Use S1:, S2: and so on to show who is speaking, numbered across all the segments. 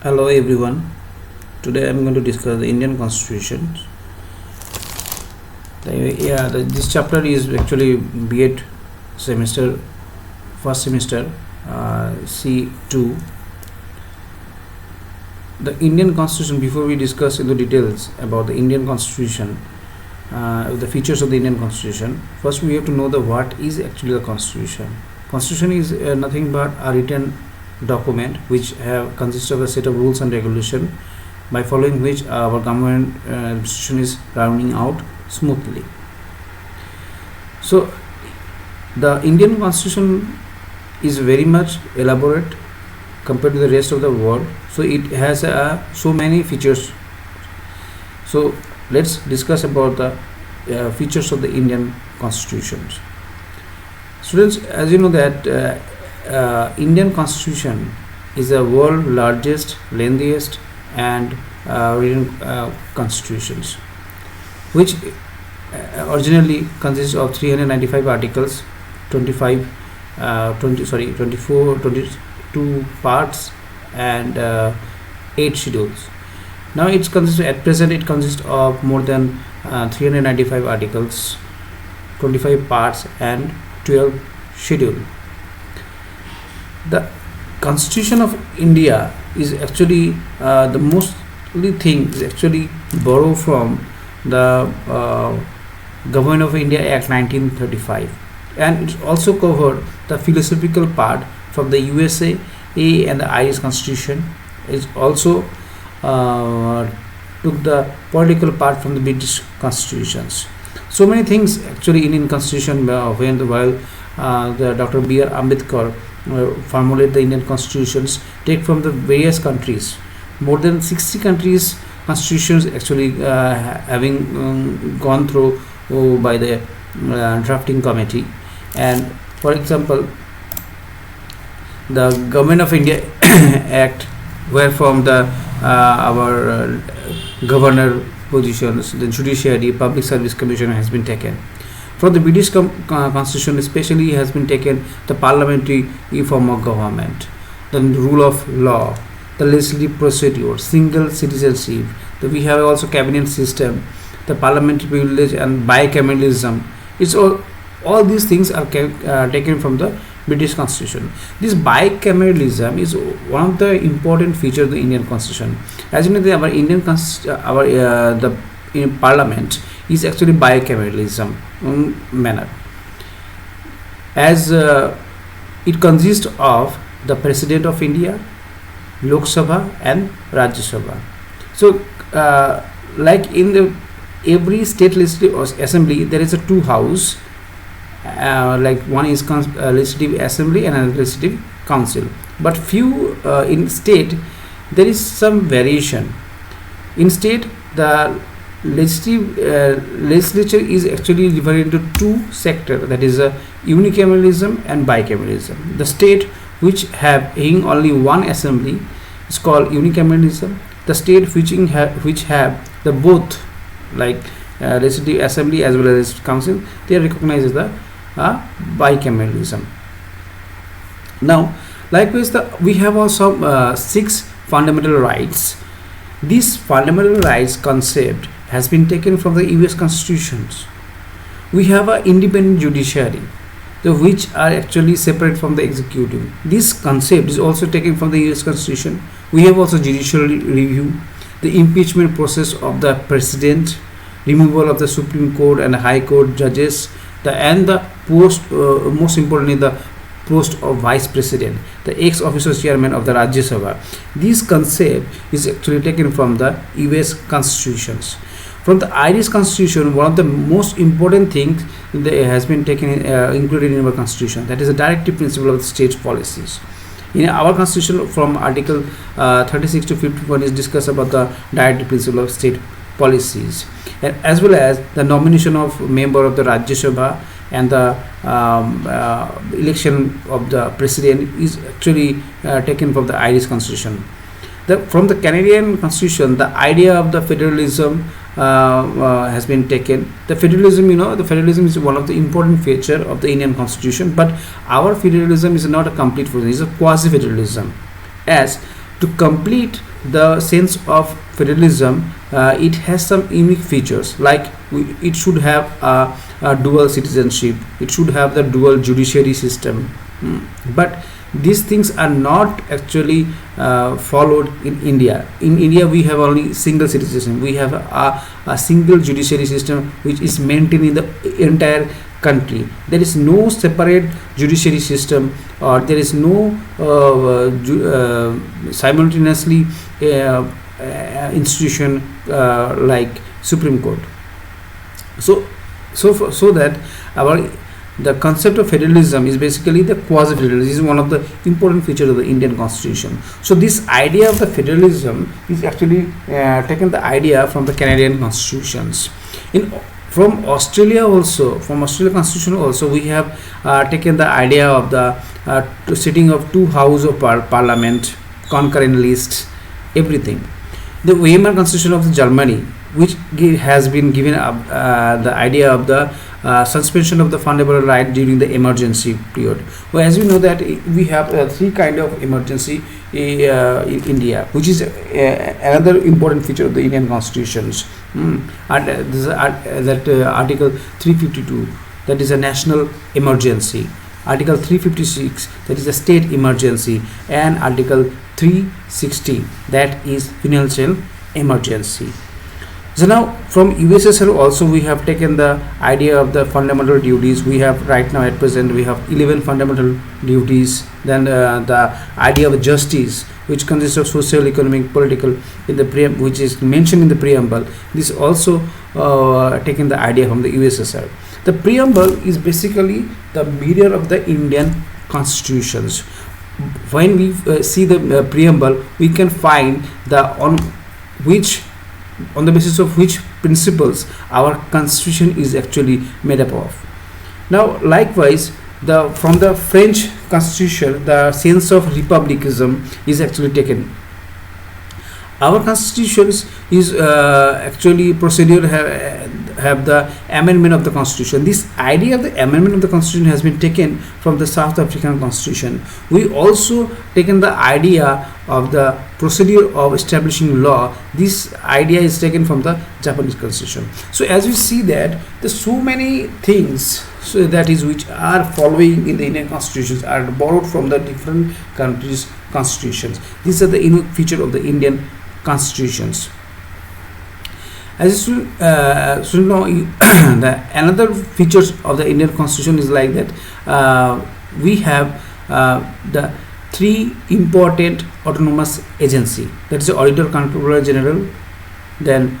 S1: Hello everyone. Today I'm going to discuss the Indian Constitution. This chapter is actually B.Ed semester, first semester, C2. The Indian Constitution. Before we discuss in the details about the Indian Constitution, the features of the Indian Constitution, first we have to know the what is actually the Constitution. Constitution is nothing but a written document which have consists of a set of rules and regulation by following which our government administration is running out smoothly. So the Indian Constitution is very much elaborate compared to the rest of the world. So it has so many features. So let's discuss about the features of the Indian Constitution. Students, as you know that Indian Constitution is the world's largest, lengthiest and written constitutions, which originally consists of 395 articles, 24, 22 parts and 8 schedules. Now at present it consists of more than 395 articles, 25 parts and 12 schedules. The Constitution of India is actually the mostly thing is actually borrowed from the Government of India Act 1935, and it also covered the philosophical part from the USA and the Irish Constitution. It also took the political part from the British constitutions. So many things actually Indian Constitution while the Dr. B.R. Ambedkar formulate the Indian constitutions take from the various countries. More than 60 countries constitutions actually having gone through by the drafting committee. And for example, the Government of India Act, where from the our governor positions, the judiciary, public service commission has been taken. For the British constitution especially has been taken the parliamentary form of government, the rule of law, the legislative procedure, single citizenship. We have also cabinet system, the parliamentary privilege and bicameralism. It's all these things are taken from the British constitution. This bicameralism is one of the important features of the Indian constitution. As you know, our Indian the in parliament is actually bicameralism manner, as it consists of the President of India, Lok Sabha and Rajya Sabha. So like in the every state legislative assembly there is a two house, like one is legislative assembly and another legislative council, but few in state there is some variation. In state the legislature is actually divided into two sectors, that is unicameralism and bicameralism. The state which having only one assembly is called unicameralism. The state which have the both, like legislative assembly as well as council, they are recognized as the bicameralism. Now likewise we have also 6 fundamental rights. This fundamental rights concept has been taken from the US constitutions. We have an independent judiciary, which are actually separate from the executive. This concept is also taken from the US constitution. We have also judicial review, the impeachment process of the president, removal of the Supreme Court and High Court judges, and the post, most importantly, the post of vice president, the ex-officio chairman of the Rajya Sabha. This concept is actually taken from the US constitutions. From the Irish constitution, one of the most important things that has been taken included in our constitution, that is the directive principle of the state policies. In our constitution, from article 36 to 51 is discussed about the directive principle of state policies, and as well as the nomination of member of the Rajya Sabha and the election of the president is actually taken from the Irish constitution. From the Canadian constitution, the idea of the federalism has been taken. The federalism, the federalism is one of the important feature of the Indian constitution, but our federalism is not a complete federalism, it is a quasi-federalism. As to complete the sense of federalism, it has some unique features, like it should have a dual citizenship, it should have the dual judiciary system. But these things are not actually followed in India. In India, we have only single citizenship. We have a single judiciary system which is maintained in the entire country. There is no separate judiciary system, or there is no simultaneously institution like Supreme Court. So that our the concept of federalism is basically the quasi-federalism. This is one of the important features of the Indian Constitution. So this idea of the federalism is actually taken the idea from the Canadian constitutions. From Australia also, from Australian Constitution also, we have taken the idea of the sitting of two houses of parliament, concurrent lists, everything. The Weimar Constitution of Germany, which has been given the idea of the suspension of the fundamental right during the emergency period. Well, as we know that we have three kind of emergency in India, which is another important feature of the Indian constitutions. Article 352, that is a national emergency. Article 356, that is a state emergency, and Article 360, that is financial emergency. So now from USSR also we have taken the idea of the fundamental duties. We have right now at present we have 11 fundamental duties. Then the idea of justice, which consists of social, economic, political, in the which is mentioned in the preamble. This also taken the idea from the USSR. The preamble is basically the mirror of the Indian constitutions. When we see the preamble, we can find on the basis of which principles our constitution is actually made up of. Now likewise, from the French constitution, the sense of republicanism is actually taken. Our constitutions is actually procedure have the amendment of the constitution. This idea of the amendment of the constitution has been taken from the South African constitution. We also taken the idea of the procedure of establishing law. This idea is taken from the Japanese constitution. So as we see that there's so many things that is which are following in the Indian constitutions are borrowed from the different countries' constitutions. These are the unique feature of the Indian constitutions. As you should know, the another features of the Indian constitution is like that we have the three important autonomous agency, that is the Auditor Controller General, then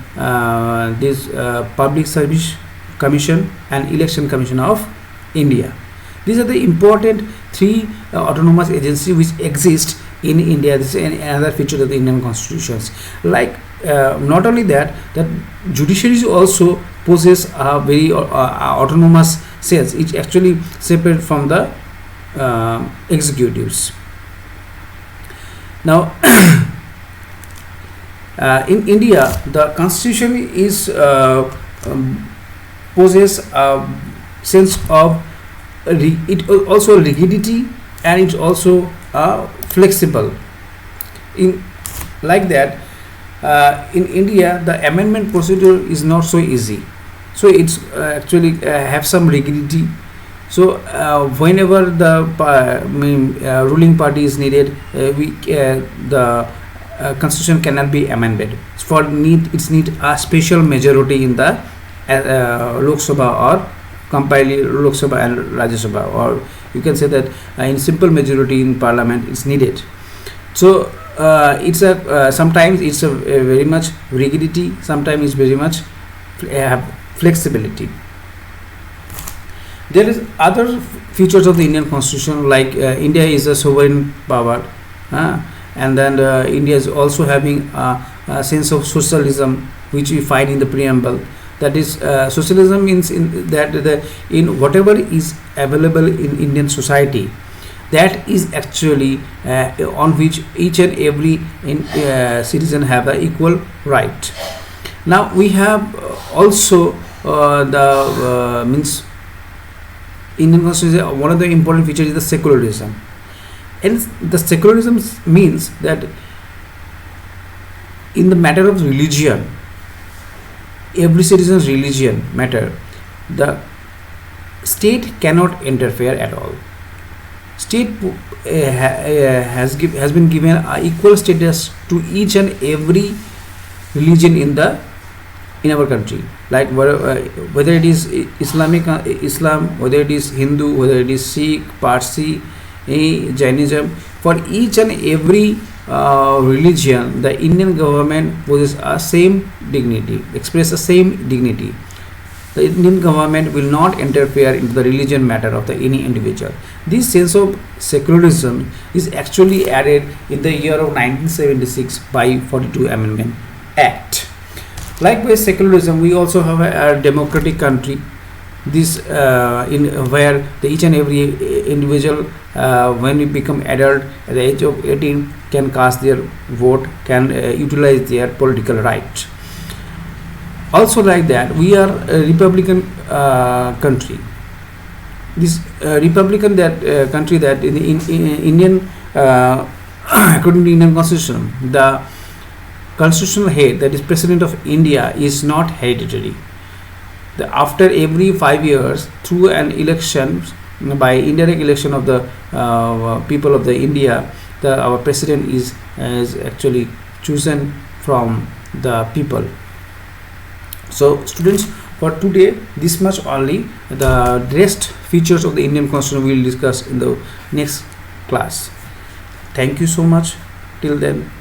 S1: this Public Service Commission and Election Commission of India. These are the important three autonomous agencies which exist in India. This is another feature of the Indian constitutions. Like not only that judiciaries also possess a very autonomous cells. It's actually separate from the executives. Now in India, the constitution is possess a sense of it also rigidity, and it's also flexible. In like that, in India, the amendment procedure is not so easy. So it's actually have some rigidity. So whenever the ruling party is needed, the constitution cannot be amended. It's need a special majority in the Lok Sabha or compile Lok Sabha and Rajya Sabha, or you can say that in simple majority in parliament it's needed. So it's a sometimes it's a very much rigidity, sometimes it's very much flexibility. There is other features of the Indian constitution, like India is a sovereign power, and then India is also having a sense of socialism, which we find in the preamble. That is, socialism means in whatever is available in Indian society, that is actually on which each and every citizen have the equal right. Now we have also the means Indian constitution. One of the important features is the secularism, and the secularism means that in the matter of religion, every citizen's religion matter, the state cannot interfere at all. State has been given equal status to each and every religion in our country, like whether it is Islamic Islam, whether it is Hindu, whether it is Sikh, Parsi, Jainism. For each and every religion, the Indian government possesses a same dignity, express the same dignity. The Indian government will not interfere into the religion matter of any individual. This sense of secularism is actually added in the year of 1976 by 42 Amendment Act. Likewise, secularism, we also have a democratic country. This in where each and every individual, when we become adult at the age of 18, can cast their vote, can utilize their political right. Also, like that, we are a republican country. This republican country, that in Indian, according to Indian Constitution, the constitutional head, that is President of India, is not hereditary. After every 5 years, through an election, by indirect election of the people of the India, our president is actually chosen from the people. So students, for today, this much only. The rest features of the Indian Constitution we will discuss in the next class. Thank you so much. Till then,